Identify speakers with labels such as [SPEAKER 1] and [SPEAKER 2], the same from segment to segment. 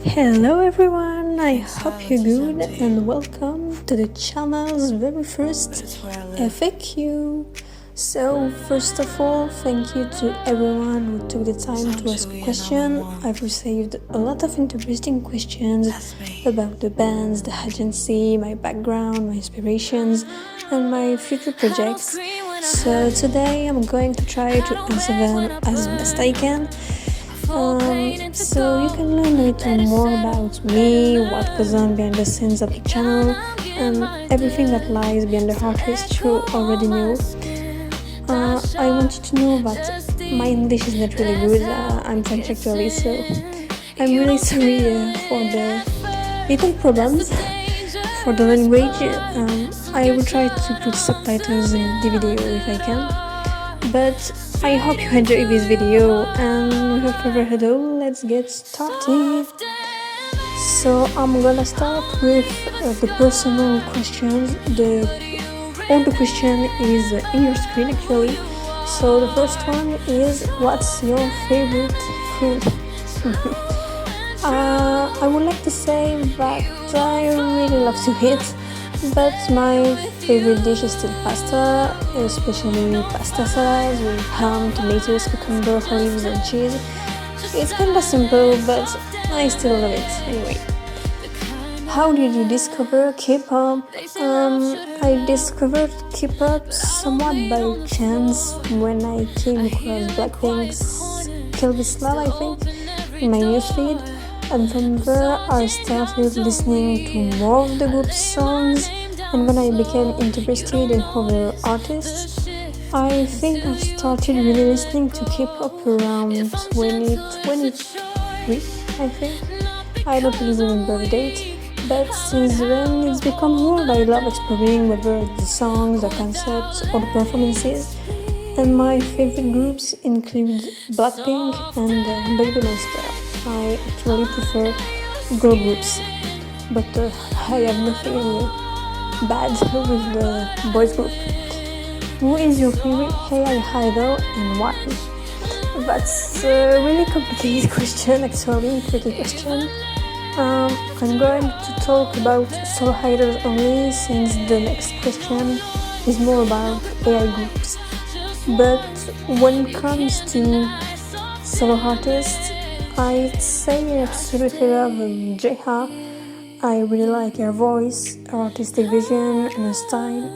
[SPEAKER 1] Hello everyone, I hope you're good and welcome to the channel's very first FAQ. So first of all, thank you to everyone who took the time to ask a question. I've received a lot of interesting questions about the bands, the agency, my background, my inspirations and my future projects. So today I'm going to try to answer them as best I can. So you can learn a little more about me, what goes on behind the scenes of the channel, and everything that lies behind the artist you already know. I want you to know that my English is not really good. I'm French actually, so I'm really sorry for the little problems for the language. I will try to put subtitles in the video if I can, but I hope you enjoy this video, and without further ado, let's get started. So I'm gonna start with the personal questions. All the question is in your screen actually. So the first one is, what's your favorite food? I would like to say that I really love to eat, but my favorite dish is still pasta, especially pasta salad with ham, tomatoes, cucumber, olives and cheese. It's kinda simple, but I still love it anyway. How did you discover K-pop? I discovered K-pop somewhat by chance when I came across Blackpink's ECLYPSE, I think, in my newsfeed. And from there I started listening to more of the group's songs, and when I became interested in other artists, I think I started really listening to K-pop around 2023, I think. I don't really remember the date, but since then it's become more. I love exploring whether the songs, the concepts, or the performances, and my favorite groups include Blackpink and Baby Monster. I actually prefer girl groups, but I have nothing bad with the boys group. Who is your favorite AI idol and why? That's a really complicated question, actually, tricky question. I'm going to talk about solo idols only, since the next question is more about AI groups. But when it comes to solo artists, I'd say I absolutely love Jeha. I really like her voice, her artistic vision and her style.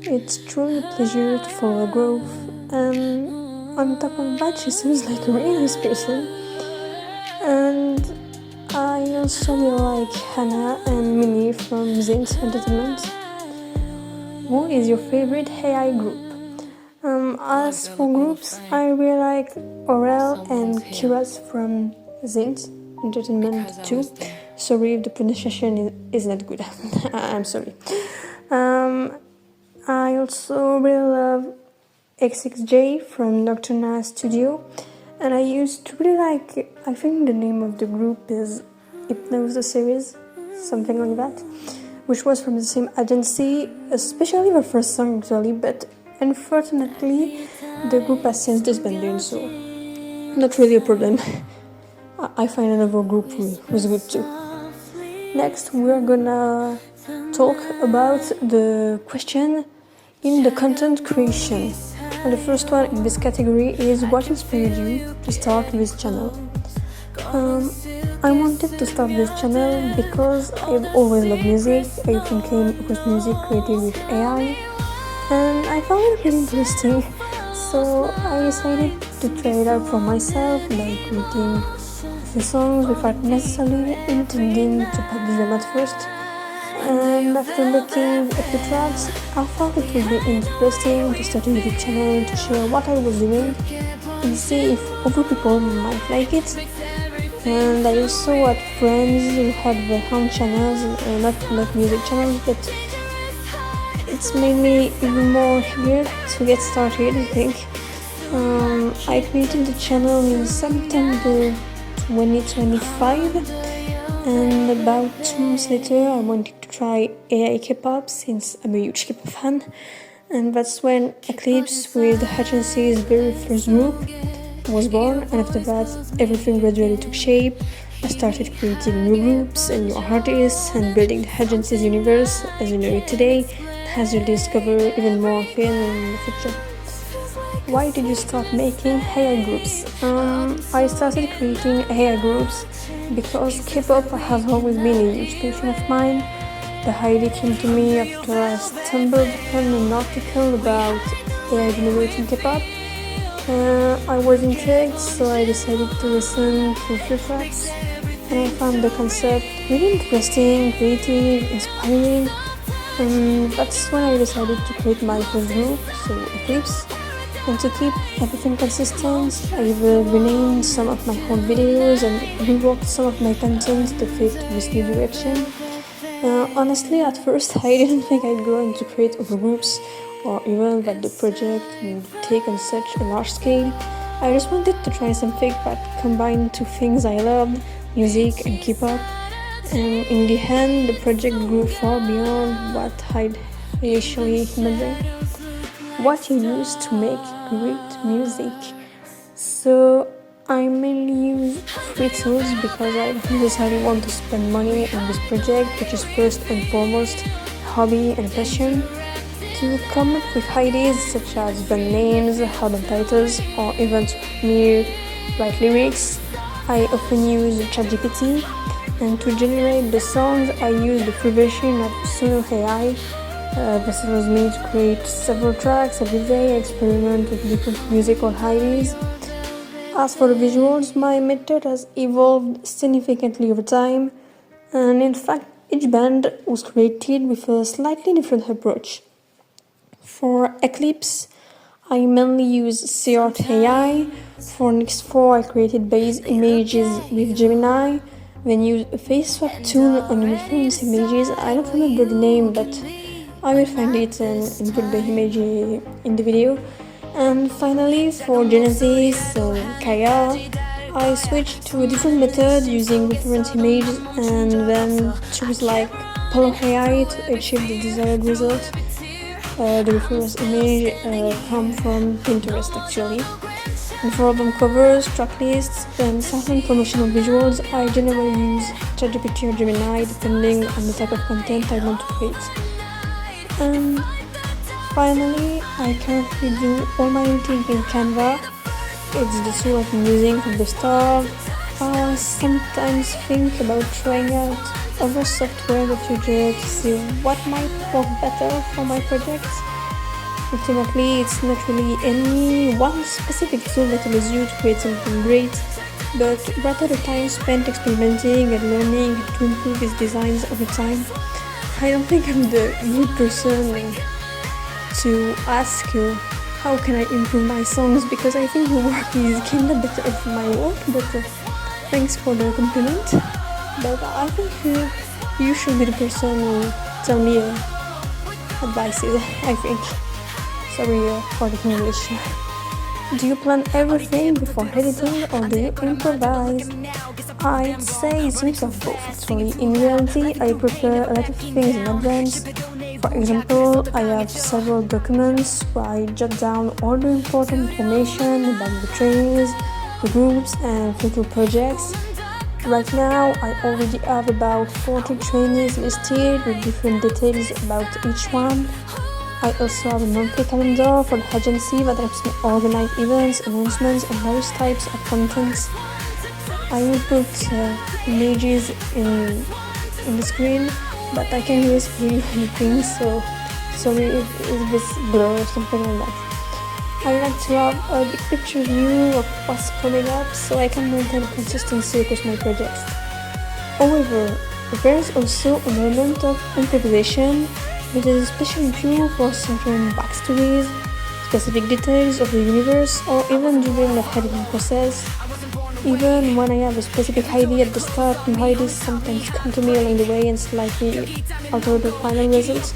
[SPEAKER 1] It's truly a pleasure to follow her growth, and on top of that she seems like a really nice person. And I also really like Hannah and Minnie from Zint Entertainment. Who is your favorite AI group? As for groups, I really like Aera and Kiras from Zint Entertainment too. Sorry if the pronunciation is not good. I'm sorry. I also really love XXJ from Nocturna Studio, and I used to really like, I think the name of the group is Hypnose the Series, something like that, which was from the same agency, especially the first song actually, but unfortunately the group has since disbanded, so not really a problem. I find another group who was good too. Next we're gonna talk about the question in the content creation. And the first one in this category is, what inspired you to start this channel? I wanted to start this channel because I've always loved music. I often came across music created with AI, and I found it really interesting. So I decided to try it out for myself by creating the songs without necessarily intending to publish them at first. And after making a few tracks, I thought it would be interesting to start a YouTube channel to share what I was doing and see if other people might like it. And I also had friends who had their own channels, not like music channels, but it's made me even more eager to get started, I think. I created the channel in September 2025, and about 2 months later I wanted to try AI K-pop, since I'm a huge K-pop fan, and that's when ECLYPSE, with the agency's very first group, was born. And after that everything gradually took shape, I started creating new groups and new artists and building the agency's universe as you know it today, as you'll discover even more of it in the future. Why did you start making AI groups? I started creating AI groups because K-pop has always been a huge passion of mine. The idea came to me after I stumbled upon an article about AI generating K-pop. I was intrigued, so I decided to listen to a few tracks, and I found the concept really interesting, creative, inspiring. That's when I decided to create my first group, so ECLYPSE. And to keep everything consistent, I renamed some of my old videos and reworked some of my content to fit this new direction. Honestly, at first I didn't think I'd go into create other groups or even that the project would take on such a large scale. I just wanted to try something that combined two things I loved, music and K-pop. And in the end, the project grew far beyond what I'd initially imagined. What you use to make great music. So I mainly use free tools because I don't necessarily want to spend money on this project, which is first and foremost a hobby and a passion. To come up with ideas such as band names, album titles, or even to write lyrics, I often use ChatGPT. And to generate the songs, I use the free version of Sono AI. This allows me to create several tracks every day, experiment with different musical ideas. As for the visuals, my method has evolved significantly over time, and in fact, each band was created with a slightly different approach. For ECLYPSE, I mainly use CKER AI. For Next 4, I created base images with Gemini, then used a face swap tool on the reference images. I don't remember the name, but I will find it and put the image in the video. And finally, for Genesis, CKER, I switched to a different method using reference images and then choose like Polo AI to achieve the desired result. The reference image come from Pinterest actually. And for album covers, track lists, and certain promotional visuals, I generally use ChatGPT or Gemini depending on the type of content I want to create. And finally, I currently do all my editing in Canva. It's the tool I've been using from the start. I sometimes think about trying out other software in the future to see what might work better for my projects. Ultimately, it's not really any one specific tool that allows you to create something great, but rather the time spent experimenting and learning to improve its designs over time. I don't think I'm the good person to ask you how can I improve my songs, because I think your work is kinda better than my work, but thanks for the compliment. But I think you should be the person who tell me advices, I think. Sorry for the English. Do you plan everything before editing or do you improvise? I'd say it's a mix of both actually. In reality, I prepare a lot of things in advance. For example, I have several documents where I jot down all the important information about the trainees, the groups and future projects. Right now, I already have about 40 trainees listed with different details about each one. I also have a monthly calendar for the agency that helps me organize events, announcements, and various types of contents. I will put images in the screen, but I can't really see anything, so sorry if this blur or something like that. I like to have a big picture view of what's coming up so I can maintain consistency across my projects. However, there's also an element of improvisation, which is especially true for certain backstories, specific details of the universe, or even during the editing process. Even when I have a specific idea at the start, new ideas sometimes come to me along the way and slightly alter the final result.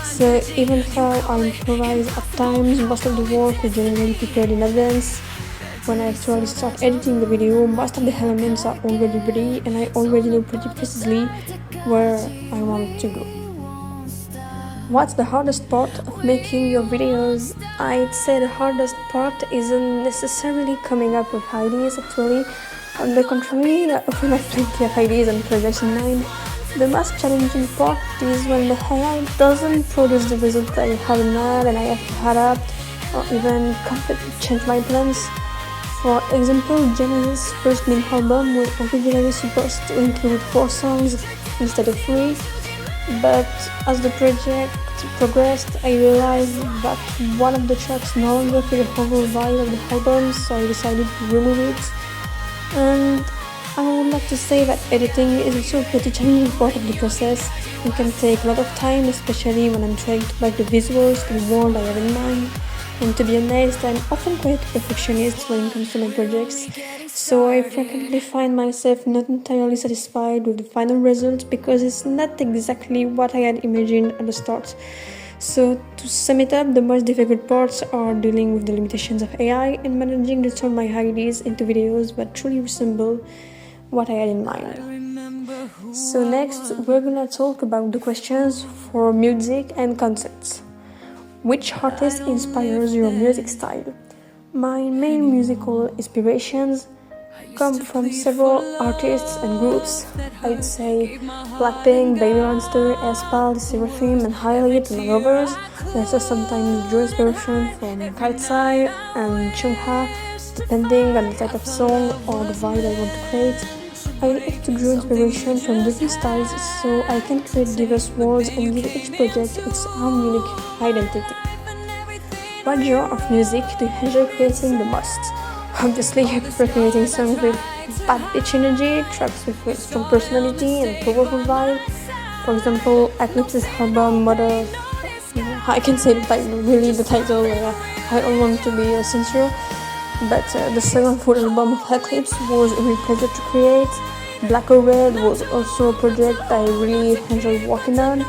[SPEAKER 1] So even though I improvise at times, most of the work is generally prepared in advance. When I actually start editing the video, most of the elements are already ready and I already know pretty precisely where I want to go. What's the hardest part of making your videos? I'd say the hardest part isn't necessarily coming up with ideas actually. On the contrary, I often have plenty of ideas and projects in mind. The most challenging part is when the AI doesn't produce the result I have in mind and I have to adapt or even completely change my plans. For example, Genesis' first main album was originally supposed to include 4 songs instead of 3, but as the project progressed, I realized that one of the tracks no longer fit the whole vibe of the album, so I decided to remove it. And I would like to say that editing is also a pretty challenging part of the process. It can take a lot of time, especially when I'm trying to make the visuals to the world I have in mind. And to be honest, I'm often quite a perfectionist when it comes to my projects, so I frequently find myself not entirely satisfied with the final result because it's not exactly what I had imagined at the start. So to sum it up, the most difficult parts are dealing with the limitations of AI and managing to turn my ideas into videos that truly resemble what I had in mind. So next, we're gonna talk about the questions for music and concepts. Which artist inspires your music style? My main musical inspirations come from several artists and groups. I'd say Blackpink, Baby Monster, aespa, The Seraphim, and Highlight, and others. There's also sometimes draw inspiration from ECLYPSE and Chungha, depending on the type of song or the vibe I want to create. I like to draw inspiration from different styles so I can create diverse worlds and give each project its own unique identity. What genre of music do you enjoy creating the most? Obviously, I prefer creating songs with bad bitch energy, tracks with strong personality and powerful vibe. For example, ECLYPSE's album MOTHERF. I can say really the title. I don't want to be sincere, but the second full album of ECLYPSE was a real pleasure to create. Black or Red was also a project I really enjoyed working on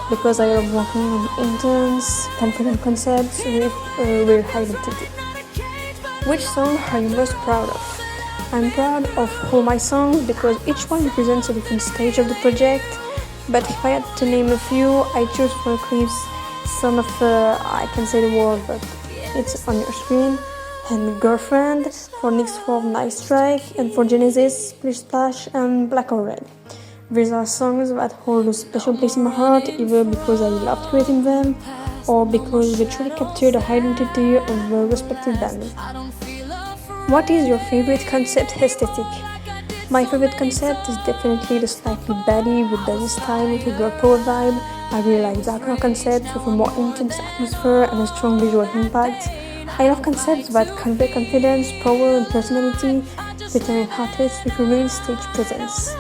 [SPEAKER 1] because I love working on intense, confident concepts with a real identity. Which song are you most proud of? I'm proud of all my songs because each one represents a different stage of the project, but if I had to name a few, I choose for ECLYPSE some of I can say the word, but it's on your screen, and Girlfriend, for Nick's for Nice Strike, and for Genesis, Splish Splash, and Black or Red. These are songs that hold a special place in my heart, either because I loved creating them, or because they truly capture the identity of the respective band. What is your favorite concept aesthetic? My favorite concept is definitely the slightly baddie rebellious style with a girl power vibe. I really like darker concepts with a more intense atmosphere and a strong visual impact. I love concepts that convey confidence, power, and personality, featuring artists with a real stage presence.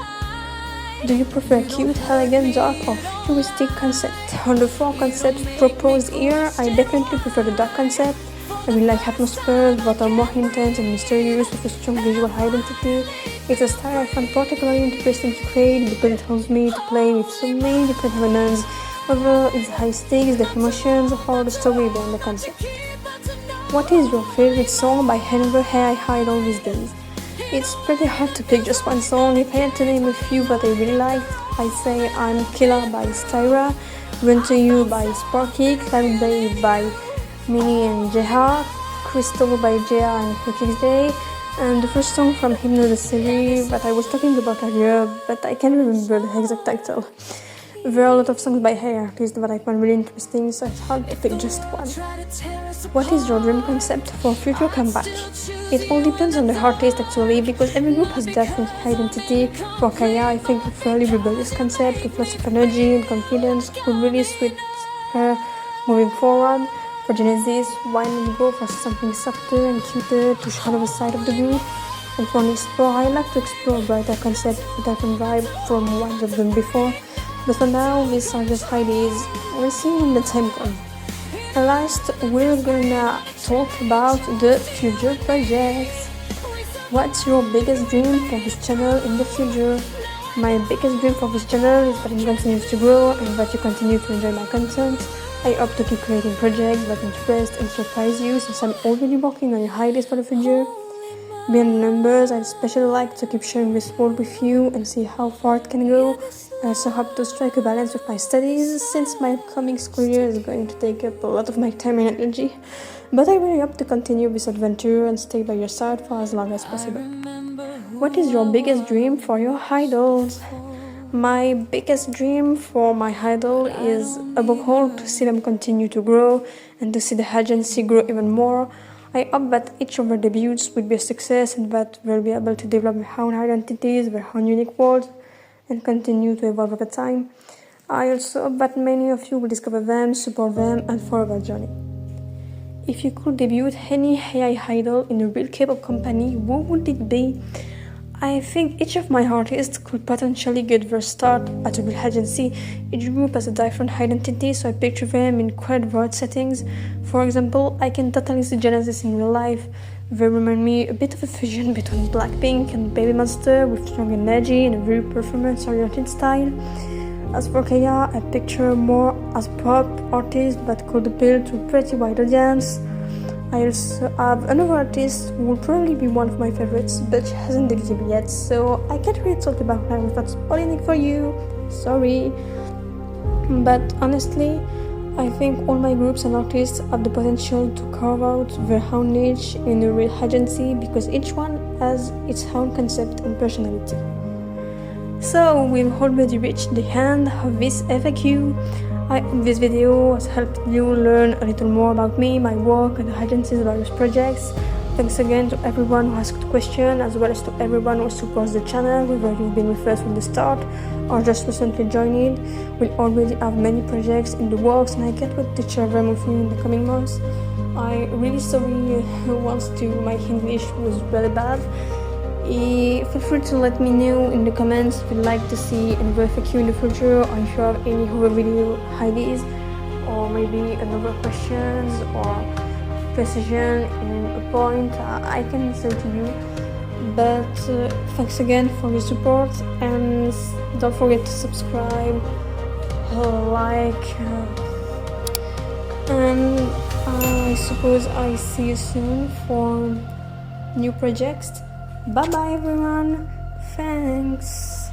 [SPEAKER 1] Do you prefer cute, elegant, dark, or futuristic concept? On the 4 concepts proposed here, I definitely prefer the dark concept. I really like atmospheres that are more intense and mysterious with a strong visual identity. It's a style I find particularly interesting to create because it allows me to play with so many different elements, whether it's high stakes, the emotions, or the story behind the concept. What is your favorite song by another AI idol these days? It's pretty hard to pick just one song. If I had to name a few that I really liked, I'd say I'm Killer by Aera, Run to You by Sparky, Cloud Bay by Minnie and Jeha, Crystal by Jia and XXJ, and the first song from Hypno the series that I was talking about earlier, but I can't remember the exact title. There are a lot of songs by hair artists that I find really interesting, so it's hard to pick just one. What is your dream concept for future comeback? It all depends on the artist actually, because every group has different identity. For Kaya, I think a fairly rebellious concept with lots of energy and confidence could really suit her moving forward. For Genesis, why not go for something softer and cuter to show the side of the group? And for Explore, I like to explore a brighter concept with a different vibe from what I've done before. But for now, these are just ideas. We'll see when the time comes. And last, we're gonna talk about the future projects. What's your biggest dream for this channel in the future? My biggest dream for this channel is that it continues to grow and that you continue to enjoy my content. I hope to keep creating projects that interest and surprise you, since I'm already working on your ideas for the future. Beyond the numbers, I'd especially like to keep sharing this world with you and see how far it can go. I also hope to strike a balance with my studies, since my upcoming school year is going to take up a lot of my time and energy. But I really hope to continue this adventure and stay by your side for as long as possible. What is your biggest dream for your idols? My biggest dream for my idol is above all to see them continue to grow and to see the agency grow even more. I hope that each of their debuts will be a success and that they'll be able to develop their own identities, their own unique worlds, and continue to evolve over time. I also hope that many of you will discover them, support them, and follow their journey. If you could debut any AI idol in a real K-pop company, who would it be? I think each of my artists could potentially get their start at a real agency. Each group has a different identity, so I picture them in quite varied settings. For example, I can totally see Genesis in real life. They remind me a bit of a fusion between Blackpink and Baby Monster with strong energy and a very performance-oriented style. As for KER, I picture more as a pop artist that could appeal to a pretty wide audience. I also have another artist who will probably be one of my favorites, but she hasn't debuted yet, so I can't really talk about her without spoiling it for you. Sorry. But honestly, I think all my groups and artists have the potential to carve out their own niche in a real agency because each one has its own concept and personality. So we've already reached the end of this FAQ. I hope this video has helped you learn a little more about me, my work, and the agency's various projects. Thanks again to everyone who asked questions, as well as to everyone who supports the channel, whether you've been with us from the start or just recently joined. We already have many projects in the works, and I can't wait to share them with you in the coming months. I'm really sorry once my English was really bad. Feel free to let me know in the comments if you'd like to see another FAQ in the future, or if you have any other video ideas, or maybe another questions or precision in a point I can answer to you. But thanks again for your support, and don't forget to subscribe, like, and I suppose I see you soon for new projects. Bye bye everyone, thanks.